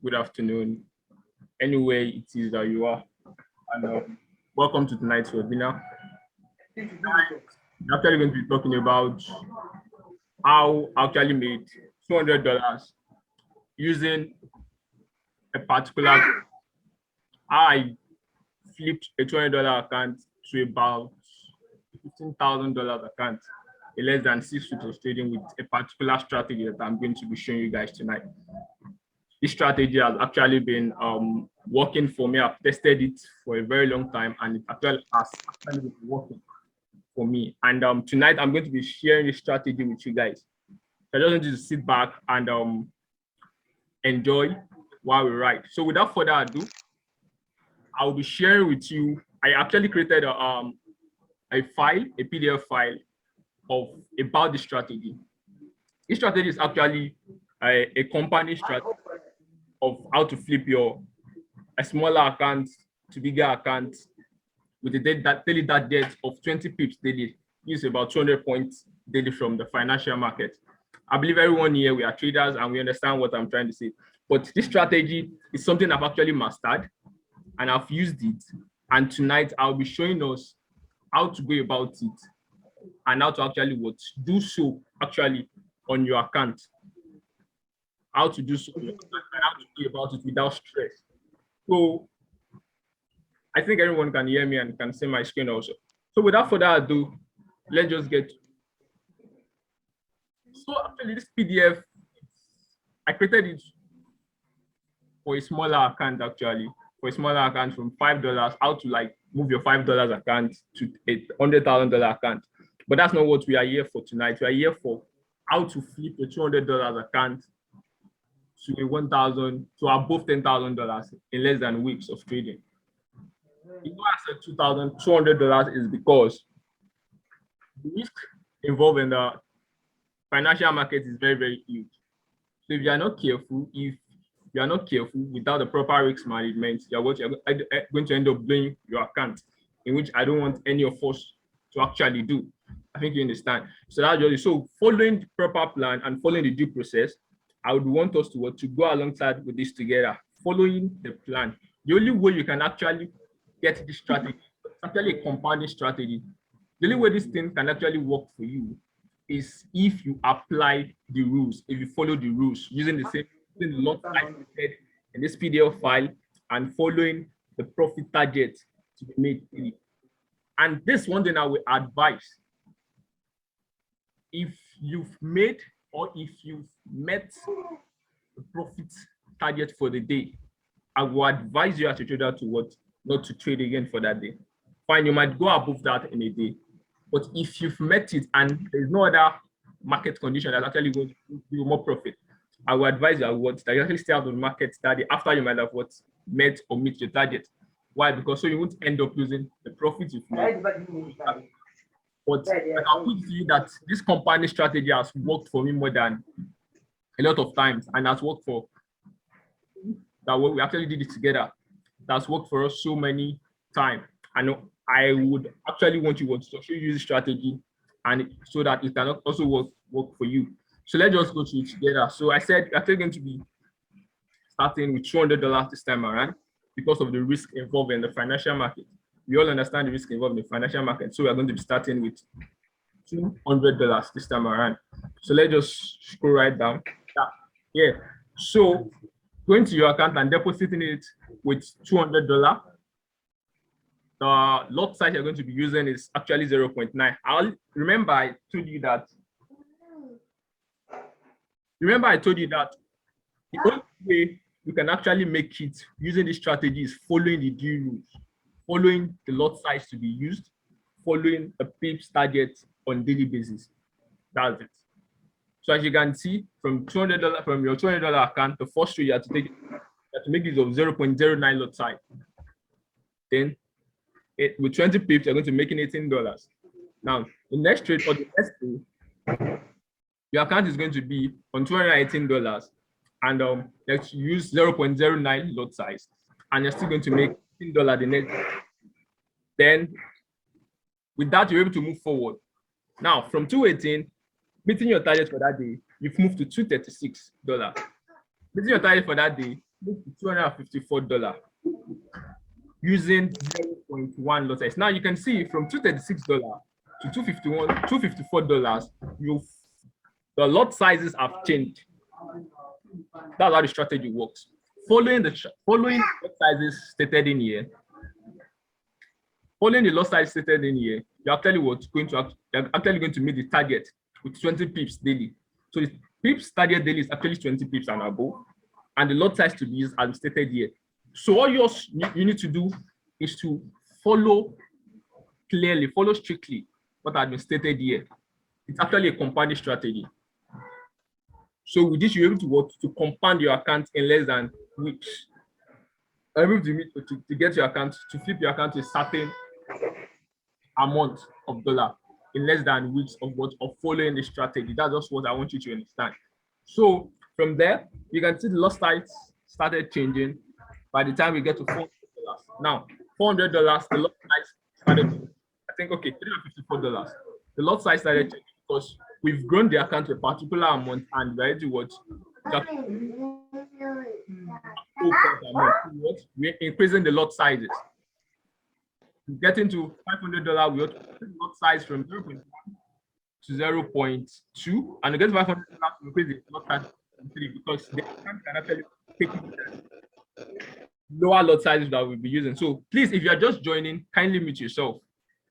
good afternoon, anywhere it is that you are. And welcome to tonight's webinar. I'm actually going to be talking about how I actually made $200 using a particular, how I flipped a $200 account to about $15,000 account in less than 6 weeks of trading with a particular strategy that I'm going to be showing you guys tonight. This strategy has actually been working for me. I've tested it for a very long time, and it actually has been working for me. And tonight I'm going to be sharing this strategy with you guys. So I just want you to sit back and enjoy while we write. So without further ado, I'll be sharing with you. I actually created a PDF file about the strategy. This strategy is actually a company strategy of how to flip a smaller account to bigger account with a daily target of 20 pips daily. This is about 200 points daily from the financial market. I believe everyone here, we are traders and we understand what I'm trying to say. But this strategy is something I've actually mastered and I've used it. And tonight I'll be showing us how to go about it and how to actually do so actually on your account. How to do so and how to go about it without stress. So I think everyone can hear me and can see my screen also. So without further ado, let's just get. So actually this PDF, I created it for a smaller account actually. For a smaller account from $5, how to like move your $5 account to a $100,000 account. But that's not what we are here for tonight. We are here for how to flip a $200 account to a $1,000 to above $10,000 in less than weeks of trading. You know, I said $2,200 is because the risk involved in the financial market is very, very huge. So if you are not careful, without the proper risk management, you're going to end up blowing your account, in which I don't want any of us to actually do. I think you understand. So that's just so following the proper plan and following the due process, I would want us to go alongside with this together, following the plan. The only way you can actually get this strategy, actually a compounding strategy, the only way this thing can actually work for you is if you apply the rules, if you follow the rules, using the same lot I said in this PDF file and following the profit target to be made. And this one thing I will advise, if you've made or if you've met the profit target for the day, I will advise you as a trader to not to trade again for that day. Fine, you might go above that in a day, but if you've met it and there's no other market condition that's actually going to give you more profit, I will advise you that you actually stay out of the market that day after you might have met or meet your target. Why? Because so you won't end up losing the profit you've made. But I can put to you that this company strategy has worked for me more than a lot of times, and has worked for that. We actually did it together. That's worked for us so many times. And I would actually want you to actually use this strategy, and so that it can also work for you. So let's just go through it together. So I said we're actually going to be starting with $200 this time around because of the risk involved in the financial market. We all understand the risk involved in the financial market. So we're going to be starting with $200 this time around. So let's just scroll right down. Yeah. So going to your account and depositing it with $200. The lot size you're going to be using is actually 0.9. Remember I told you that the only way you can actually make it using this strategy is following the due rules, following the lot size to be used, following a pips target on daily basis. That's it. So as you can see, from $200 from your $200 account, the first trade you have to make use of 0.09 lot size. Then with 20 pips, you're going to be making $18. Now, the next trade or the next day, your account is going to be on $218, and let's use 0.09 lot size, and you're still going to make $18 the next. Then, with that, you're able to move forward. Now, from 218, meeting your target for that day, you've moved to $236. Meeting your target for that day, Move to $254 using 0.1 lot size. Now you can see from $236 to $254, the lot sizes have changed. That's how the strategy works. Following the lot sizes stated in here, you're actually going to meet the target with 20 pips daily. So the pips target daily is actually 20 pips and above, and the lot size to be used as stated here. So all you need to do is to follow strictly what has been stated here. It's actually a compounding strategy. So with this, you're able to compound your account in less than weeks. Able to get your account, to flip your account to a certain amount of dollar in less than weeks of following the strategy. That's just what I want you to understand. So from there, you can see the lot size started changing by the time we get to $400. Now, $400, the lot size started, I think, okay, $354. The lot size started changing because we've grown the account to a particular amount and we're ready to watch. We're increasing the lot sizes. Getting to $500, we have to lot size from 0.1 to 0.2, and to get to $500, we increase the lot size to 3 because the account can actually take lower lot sizes that we'll be using. So please, if you are just joining, kindly mute yourself.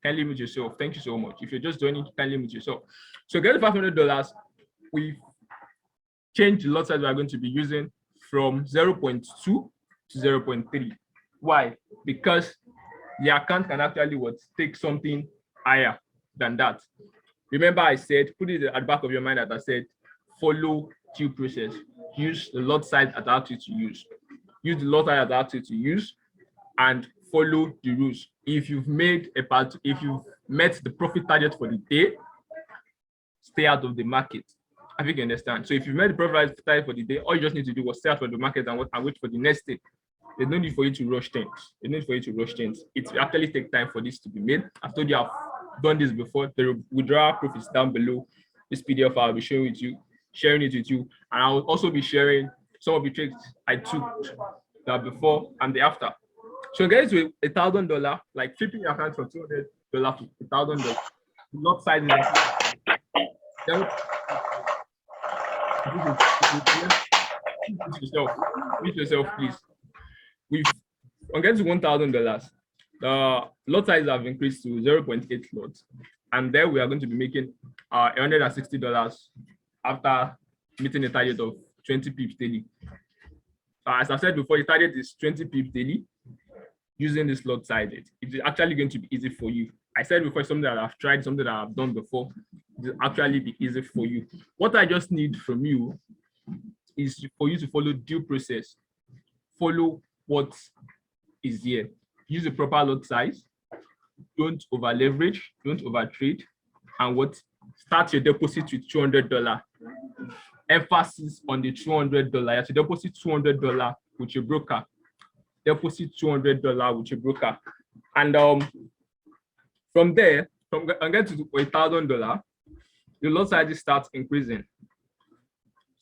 Kindly mute yourself. Thank you so much. If you're just joining, kindly mute yourself. So get to $500, we've changed the lot size we are going to be using from 0.2 to 0.3. Why? Because the account can actually take something higher than that. Remember, I said, put it at the back of your mind that I said, follow due process. Use the lot size adapted to use. Use the lot size adapted to use and follow the rules. If you've met the profit target for the day, stay out of the market. I think you understand. So if you've met the profit target for the day, all you just need to do was stay out of the market and wait for the next day. There's no need for you to rush things. It will actually take time for this to be made. I've told you I've done this before. The withdrawal proof is down below. This PDF I'll be sharing it with you. And I will also be sharing some of the tricks I took that before and the after. So guys, with $1,000, like flipping your account from $200 to $1,000, lot size is yourself, please. On getting to $1,000, the lot size have increased to 0.8 lots, and there we are going to be making $160 after meeting a target of 20 pips daily. As I said before, the target is 20 pips daily. Using this lot size, it's actually going to be easy for you. I said before, something that I've tried, something that I've done before. It will actually be easy for you. What I just need from you is for you to follow due process. Follow what is here. Use the proper lot size. Don't over leverage. Don't over trade. And start your deposit with $200. Emphasis on the $200. You have to deposit $200 with your broker. Deposit $200 with your broker. And from there, I'm going to do $1,000. The lot size starts increasing.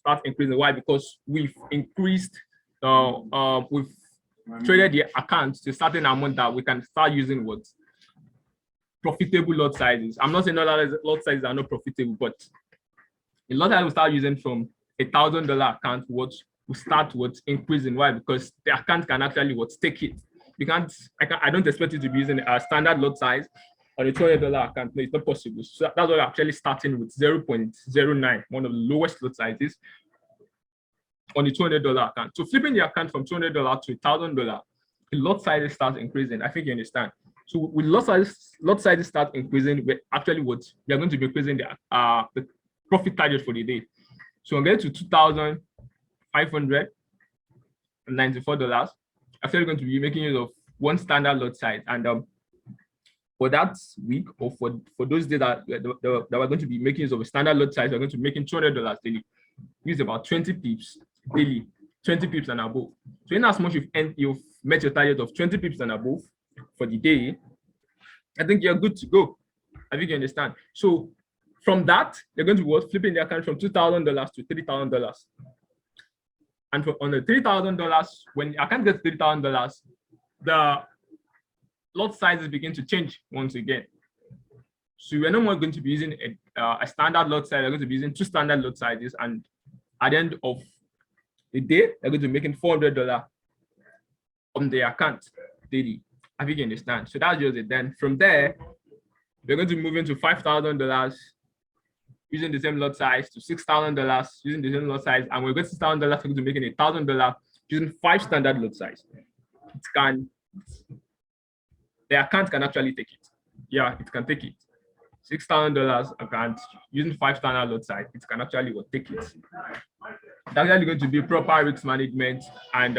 Why? Because we've increased we've traded the account to a certain amount that we can start using profitable lot sizes. I'm not saying that lot sizes are not profitable, but the lot size we start using from $1,000 account will start increasing. Why? Because the account can actually take it. I don't expect you to be using a standard lot size on a $200 account. No, it's not possible. So that's why we're actually starting with 0.09, one of the lowest lot sizes on the $200 account. So flipping the account from $200 to $1,000, the lot sizes start increasing. I think you understand. So with lot sizes start increasing, we're actually we are going to be increasing the profit target for the day. So I'm going to $2,594. Actually going to be making use of one standard lot size, and for that week, or for those days that we're going to be making use of a standard lot size, we're going to be making $200 daily. Use about 20 pips daily, 20 pips and above. So in as much you've met your target of 20 pips and above for the day, I think you're good to go. I think you understand. So from that, you're going to be flipping the account from $2,000 to $3,000. And on the $3,000, when your account gets $3,000, the lot sizes begin to change once again. So we're no more going to be using a standard lot size. We're going to be using 2 standard lot sizes, and at the end of the day, they're going to be making $400 on their account daily. I think you understand. So that's just it. Then from there, we're going to move into $5,000 using the same lot size, to $6,000 using the same lot size, and we're going to $6,000, we're going to making $1,000 using 5 standard lot size. The account can actually take it. Yeah, it can take it. $6,000 account using 5 standard lot size, it can actually take it. It's actually going to be proper risk management and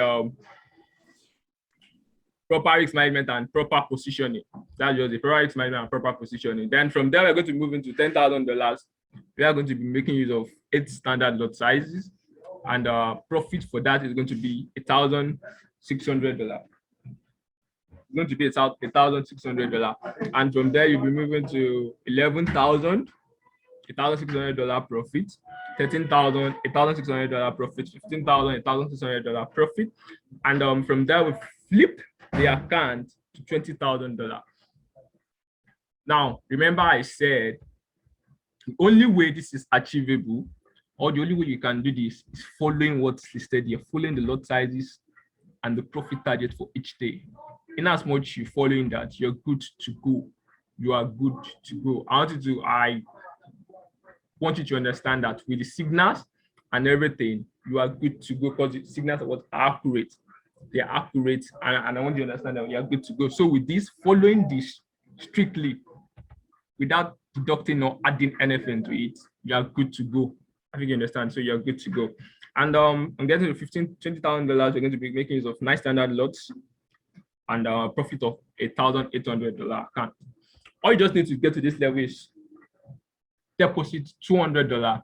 proper positioning. That's just the proper risk management and proper positioning. Then from there, we're going to move into $10,000. We are going to be making use of 8 standard lot sizes, and profit for that is going to be $1,600. It's going to be $1,600, and from there you'll be moving to $11,000, $1,600 profit, $13,000, $1,600 profit, $15,000, $1,600 profit, and from there we flip the account to $20,000. Now, remember I said the only way this is achievable, or the only way you can do this, is following what's listed here, following the lot sizes and the profit target for each day. In as much you're following that, you're good to go. You are good to go. I want you to understand that with the signals and everything, you are good to go, because the signals are accurate. They are accurate, and I want you to understand that you are good to go. So with this, following this strictly, without deducting or adding anything to it, you are good to go. I think you understand. So you're good to go. And I'm getting to $20,000. We're going to be making use of 9 standard lots and a profit of $1,800 account. All you just need to get to this level is deposit $200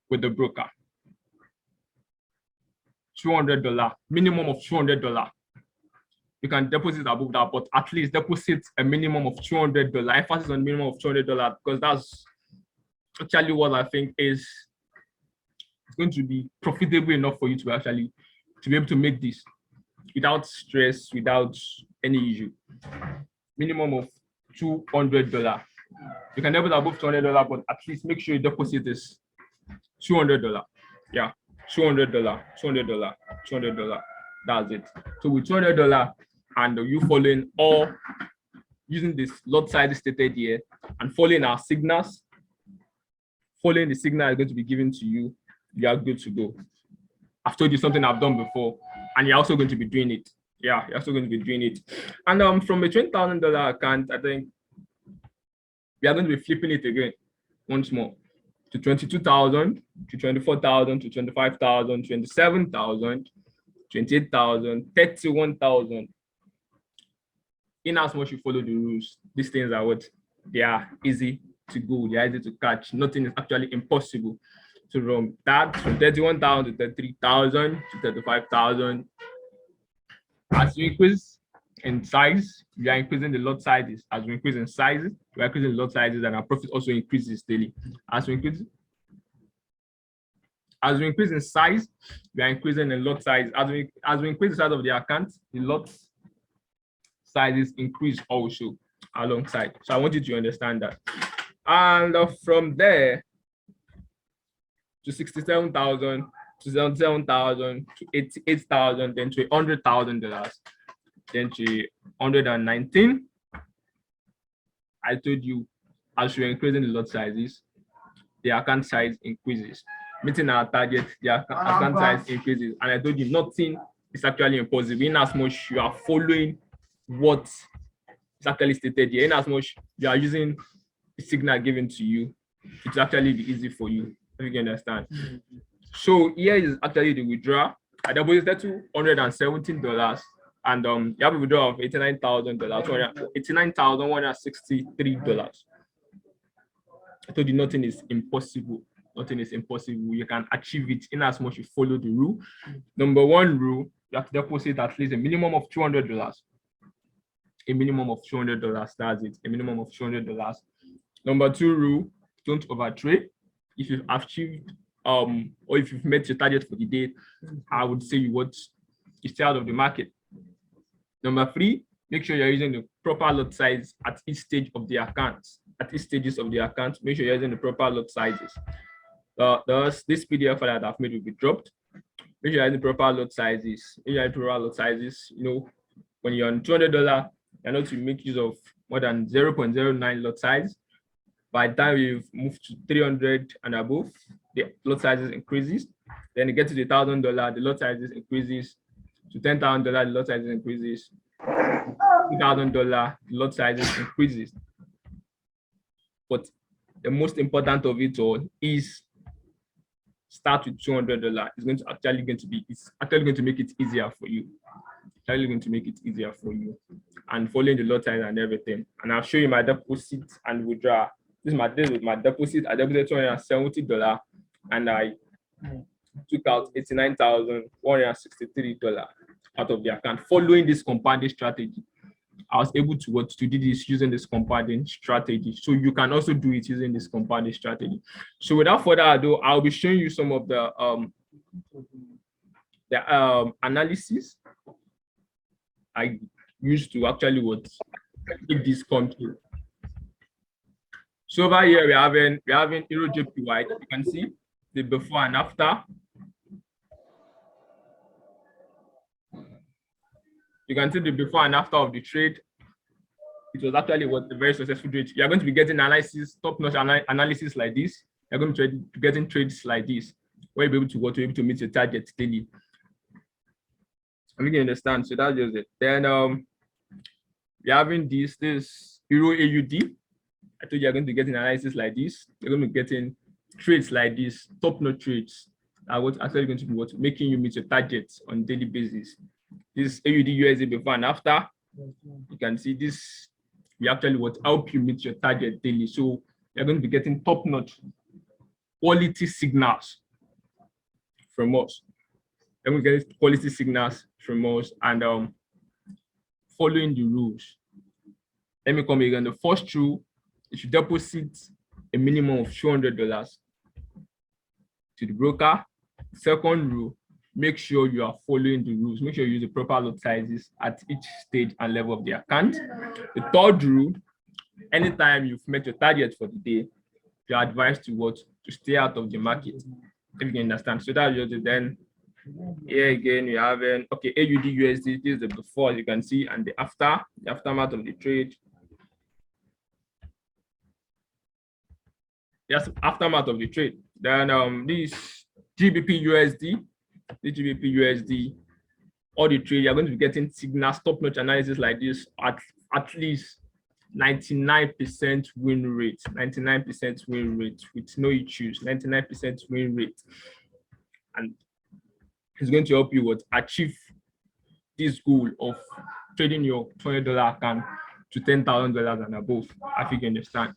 with the broker. $200, minimum of $200. You can deposit above that, but at least deposit a minimum of $200. Emphasis on minimum of $200, because that's actually what I think is going to be profitable enough for you to actually be able to make this without stress, without any issue. Minimum of $200. You can deposit above $200, but at least make sure you deposit is $200. Yeah, $200, $200, $200. That's it. So with $200 and you following or using this lot size stated here and following our signals, following the signal is going to be given to you, you are good to go. I've told you something I've done before, and you're also going to be doing it. Yeah, you're also going to be doing it. And from a $20,000 account, I think we are going to be flipping it again once more to 22,000, to 24,000, to 25,000, 27,000, 28,000, 31,000. In as much you follow the rules, these things are what they are easy to go, they are easy to catch. Nothing is actually impossible. So from that, from 31,000 to 33,000 to 35,000. As you increase in size, we are increasing the lot sizes. As we increase in sizes, we are increasing the lot sizes, and our profit also increases daily. As we increase in size, we are increasing the lot size. As we increase the size of the account, the lot sizes increase also alongside. So I want you to understand that. And from there to 67,000, to 77,000, to 88,000, then to $100,000, then to 119. I told you, as we're increasing the lot sizes, the account size increases. Meeting our target, the account size increases. And I told you, nothing is actually impossible. In as much you are following what is actually stated here, in as much you are using the signal given to you, it's actually be easy for you. If you can understand. So here is actually the withdrawal. I deposited $117, and you have a withdrawal of $89,163. I told you nothing is impossible. Nothing is impossible. You can achieve it in as much you follow the rule. Number one rule, you have to deposit at least a minimum of $200. A minimum of $200. That's it. A minimum of $200. Number two rule, don't overtrade. If you've achieved or if you've met your target for the day, I would say you stay out of the market. Number three, make sure you're using the proper lot size at each stage of the account. At each stages of the account, make sure you're using the proper lot sizes. This PDF file that I've made will be dropped. Make sure you're using proper lot sizes. Make sure you're using proper lot sizes. You know, when you're on $200, you're not to make use of more than 0.09 lot size. By the time you've moved to 300 and above, the lot sizes increases. Then you get to the $1,000, the lot sizes increases. To $10,000, the lot sizes increases. $2,000, the lot sizes increases. But the most important of it all is start with $200. It's actually going to make it easier for you. Actually going to make it easier for you, and following the lot size and everything. And I'll show you my deposit and withdrawal. This is my deposit. I deposited $270 and I took out $89,163 out of the account. Following this compounding strategy, I was able to do this using this compounding strategy. So you can also do it using this compounding strategy. So without further ado, I'll be showing you some of the analysis I used to actually make this come true. So over here we're having Euro JPY. You can see the before and after. You can see the before and after of the trade. It was actually a very successful trade. You are going to be getting analysis, top-notch analysis like this. You're going to be getting trades like this, where you'll be able to meet your target daily. You can understand. So that's just it. Then we're having this Euro AUD. I told you you're going to be getting analysis like this. You're going to be getting trades like this, top-notch trades. What's actually going to be making you meet your targets on a daily basis. This AUD USD before and after. You can see this. We actually help you meet your target daily. So you're going to be getting top-notch quality signals from us. You're going to get quality signals from us and following the rules. Let me come again. The first rule, you should deposit a minimum of $200 to the broker. Second rule, make sure you are following the rules. Make sure you use the proper lot sizes at each stage and level of the account. The third rule, anytime you've met your target for the day, you're advised to stay out of the market. If you can understand. So that's just it. Then here again, we have AUD USD. This is the before, you can see, and the aftermath of the trade. Yes, aftermath of the trade. Then this GBP USD. The GBP USD, all the trade, you're going to be getting signals, top-notch analysis like this at least 99% win rate, 99% win rate with no issues, 99% win rate. And it's going to help you achieve this goal of trading your $20 account to $10,000 and above, I think you understand.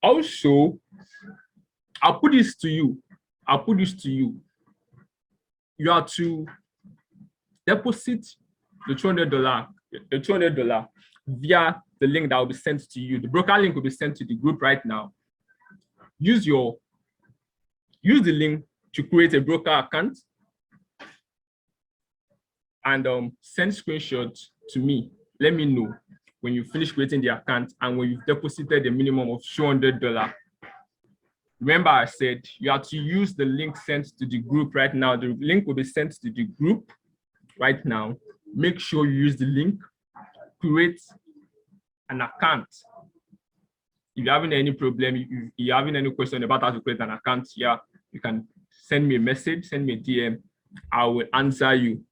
Also, I'll put this to you. You have to deposit the $200 via the link that will be sent to you. The broker link will be sent to the group right now. Use the link to create a broker account and send screenshots to me. Let me know when you finish creating the account and when you've deposited a minimum of $200. Remember, I said you have to use the link sent to the group right now. The link will be sent to the group right now. Make sure you use the link, create an account. If you're having any problem, if you're having any question about how to create an account here, you can send me a message, send me a DM. I will answer you.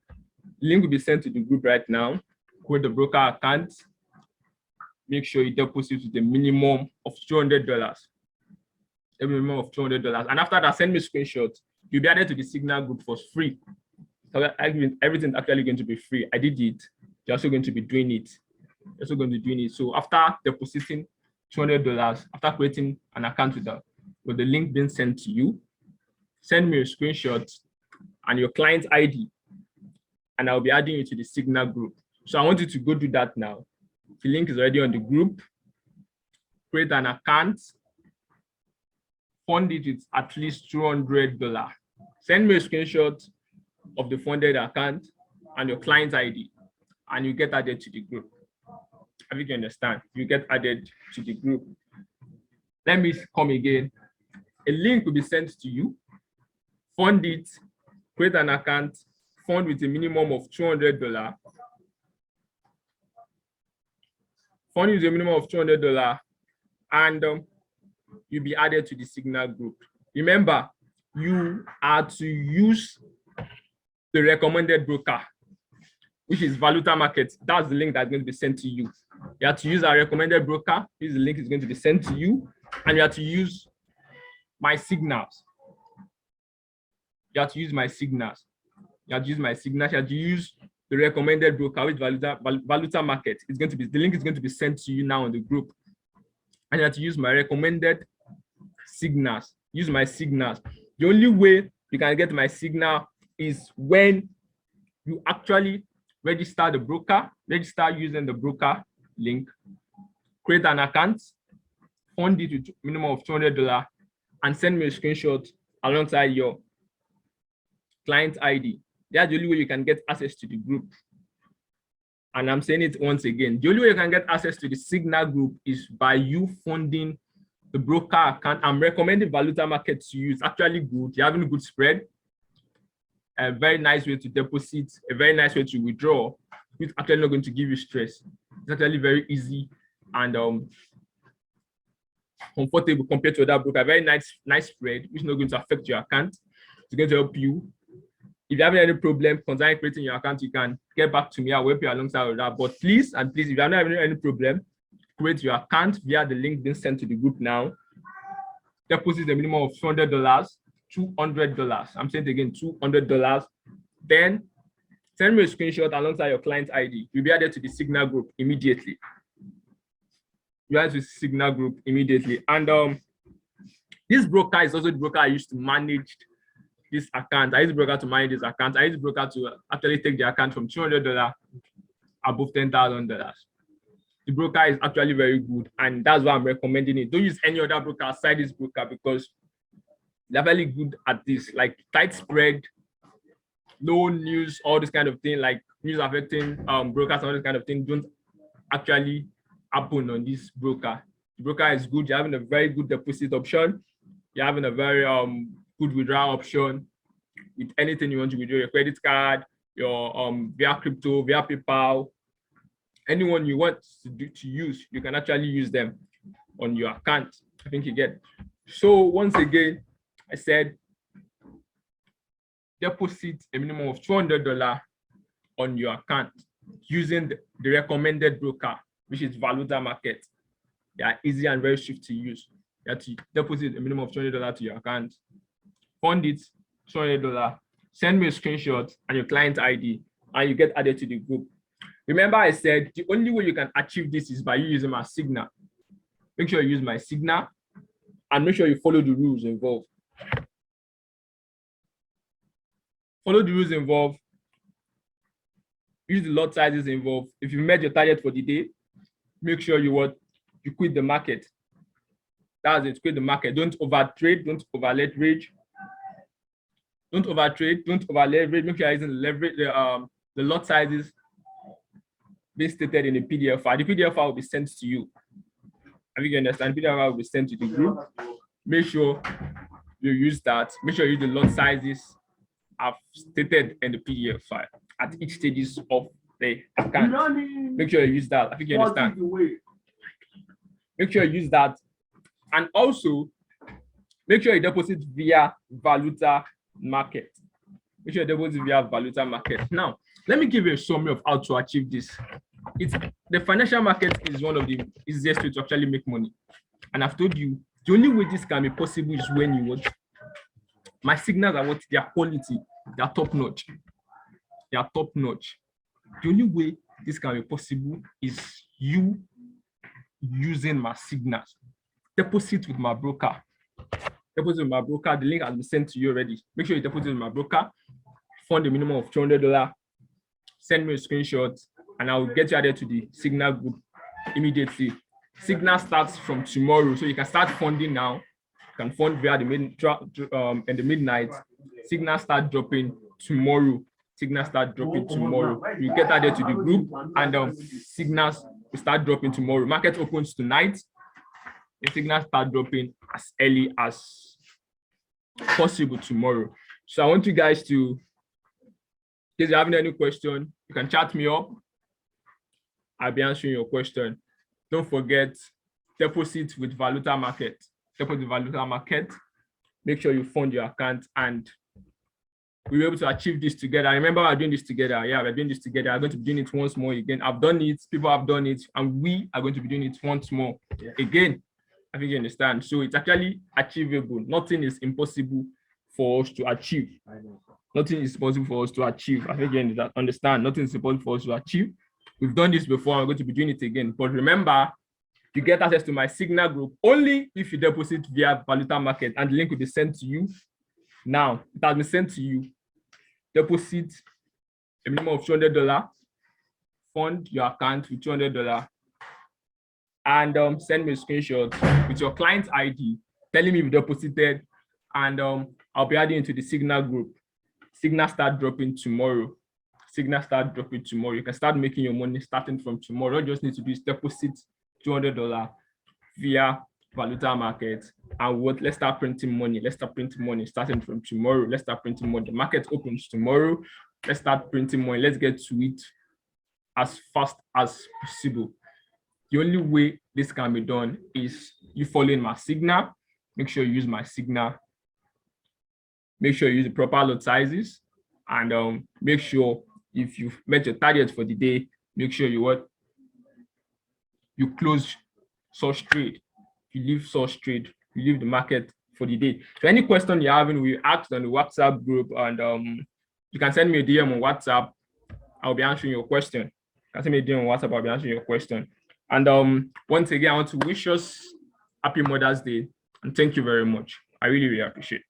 Link will be sent to the group right now. Create the broker account. Make sure you deposit with a minimum of $200. A minimum of $200. And after that, send me screenshots. You'll be added to the Signal group for free. So everything's actually going to be free. I did it. You're also going to be doing it. So after depositing $200, after creating an account with the link being sent to you, send me a screenshot and your client ID, and I'll be adding you to the Signal group. So I want you to go do that now. The link is already on the group. Create an account. fund it with at least $200. Send me a screenshot of the funded account and your client ID, and you get added to the group. I think you understand. You get added to the group. Let me come again. A link will be sent to you. Fund it, create an account, fund with a minimum of $200. Fund with a minimum of $200, and you'll be added to the Signal group. Remember, you are to use the recommended broker, which is Valuta Market. That's the link that's going to be sent to you. You have to use our recommended broker. This link is going to be sent to you, and you have to use my signals. You have to use my signals. You have to use my signals. You have to use the recommended broker, which Valuta Market. It's going to be, the link is going to be sent to you now in the group. And you have to use my recommended signals. Use my signals. The only way you can get my signal is when you actually register the broker, register using the broker link, create an account, fund it with a minimum of $200, and send me a screenshot alongside your client ID. That's the only way you can get access to the group. And I'm saying it once again, the only way you can get access to the Signal group is by you funding the broker account. I'm recommending Valuta Market to you. It's actually good. You're having a good spread. A very nice way to deposit, a very nice way to withdraw. It's actually not going to give you stress. It's actually very easy and comfortable compared to other broker. A very nice spread, which is not going to affect your account. It's going to help you. If you have any problem concerning creating your account, you can get back to me. I'll help you alongside with that. But please, if you're not having any problem, create your account via the link being sent to the group now. Deposit the minimum of $200. $200. I'm saying it again, $200. Then send me a screenshot alongside your client ID. You'll be added to the Signal group immediately. You added to the Signal group immediately. And this broker is also the broker I used to manage this account. I use the broker to manage this account. I use the broker to actually take the account from $200 above $10,000. The broker is actually very good, and that's why I'm recommending it. Don't use any other broker aside this broker because they're very good at this, like tight spread, low news, all this kind of thing, like news affecting brokers, all this kind of thing don't actually happen on this broker. The broker is good. You're having a very good deposit option. You're having a very good withdrawal option with anything you want to withdraw, your credit card, your via crypto, via PayPal, anyone you want to use, you can actually use them on your account. I think you get. So once again, I said deposit a minimum of $200 on your account using the recommended broker, which is Valuta Market. They are easy and very swift to use. You have to deposit a minimum of $200 to your account, fund it, $200, send me a screenshot and your client ID, and you get added to the group. Remember, I said the only way you can achieve this is by you using my signal. Make sure you use my signal and make sure you follow the rules involved. Follow the rules involved. Use the lot sizes involved. If you met your target for the day, make sure you quit the market. That's it, quit the market. Don't overtrade, don't over leverage. Don't overtrade, don't over leverage. Make sure you're using the lot sizes being stated in the PDF file. The PDF file will be sent to you. I think you understand. The PDF file will be sent to the group. Make sure you use that. Make sure you use the lot sizes I've stated in the PDF file at each stages of the account. Make sure you use that. I think you understand. Make sure you use that. And also, make sure you deposit via Valuta Market. Make sure you deposit via Valuta Market. Now, let me give you a summary of how to achieve this. The financial market is one of the easiest ways to actually make money. And I've told you, the only way this can be possible is when you watch. My signals are their quality, they are top notch. They are top notch. The only way this can be possible is you using my signals. Deposit with my broker. Deposit with my broker. The link has been sent to you already. Make sure you deposit with my broker. Fund a minimum of $200. Send me a screenshot, and I will get you added to the Signal group immediately. Signal starts from tomorrow, so you can start funding now can fund via the in the midnight. Signal start dropping tomorrow. Signal start dropping tomorrow. You get added to the group, and signals will start dropping tomorrow. Market opens tonight. The signals start dropping as early as possible tomorrow. So I want you guys to, if you're having any question, you can chat me up. I'll be answering your question. Don't forget, deposit with Valuta Market. Deposit with Valuta Market. Make sure you fund your account, and we were able to achieve this together. I remember we're doing this together. Yeah, we're doing this together. I'm going to be doing it once more again. I've done it, people have done it, and we are going to be doing it once more again. I think you understand. So it's actually achievable. Nothing is impossible for us to achieve. Nothing is possible for us to achieve. I think you understand. Nothing is possible for us to achieve. We've done this before. I'm going to be doing it again. But remember, you get access to my Signal group only if you deposit via Valuta Market, and the link will be sent to you now. It has been sent to you. Deposit a minimum of $200. Fund your account with $200, and send me a screenshot with your client ID telling me you deposited, and I'll be adding into the Signal group. Signal start dropping tomorrow. Signal start dropping tomorrow. You can start making your money starting from tomorrow. All you just need to do is deposit $200 via Valuta Market, and let's start printing money. Let's start printing money starting from tomorrow. Let's start printing money. The market opens tomorrow. Let's start printing money. Let's get to it as fast as possible. The only way this can be done is you following my Signal. Make sure you use my Signal. Make sure you use the proper lot sizes, and make sure if you've met your target for the day, make sure you close such trade. You leave such trade, you leave the market for the day. So any question you're having, we asked on the WhatsApp group, and you can send me a DM on WhatsApp. I'll be answering your question. You can send me a DM on WhatsApp, I'll be answering your question. And once again, I want to wish us happy Mother's Day, and thank you very much. I really, really appreciate it.